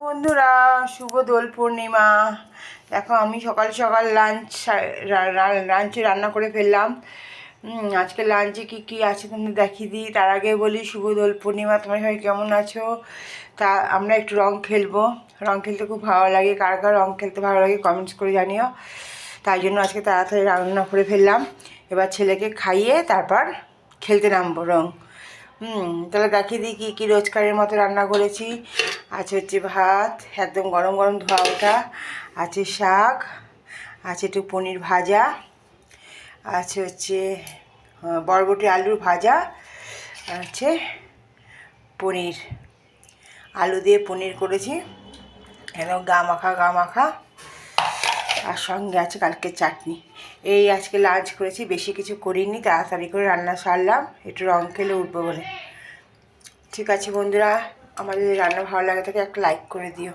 বন্ধুরা, শুভ দোল পূর্ণিমা। দেখো আমি সকাল সকাল লাঞ্চে রান্না করে ফেললাম। আজকে লাঞ্চে কী কী আছে তোমাদের দেখিয়ে দিই। তার আগে বলি শুভ দোল পূর্ণিমা। তোমার সবাই কেমন আছো? তা আমরা একটু রং খেলবো। রং খেলতে খুব ভালো লাগে। কার কার রং খেলতে ভালো লাগে কমেন্টস করে জানিও। তাই জন্য আজকে তাড়াতাড়ি রান্না করে ফেললাম। এবার ছেলেকে খাইয়ে তারপর খেলতে নামবো রং। তাহলে দেখিয়ে দিই কী কী রোজকারের মতো রান্না করেছি। আছে হচ্ছে ভাত, একদম গরম গরম ধোয়া ওঠা, আছে শাক, আছে একটু পনির ভাজা, আছে হচ্ছে বরবটি আলুর ভাজা, আছে পনির, আলু দিয়ে পনির করেছি একদম গা মাখা। আর সঙ্গে আছে কালকে চাটনি। এই আজকে লাঞ্চ করেছি, বেশি কিছু করিনি, তাড়াতাড়ি করে রান্না সারলাম একটু রং খেলে উঠবো বলে। ঠিক আছে বন্ধুরা, আমার যদি রান্না ভালো লাগে থাকে একটা লাইক করে দিও।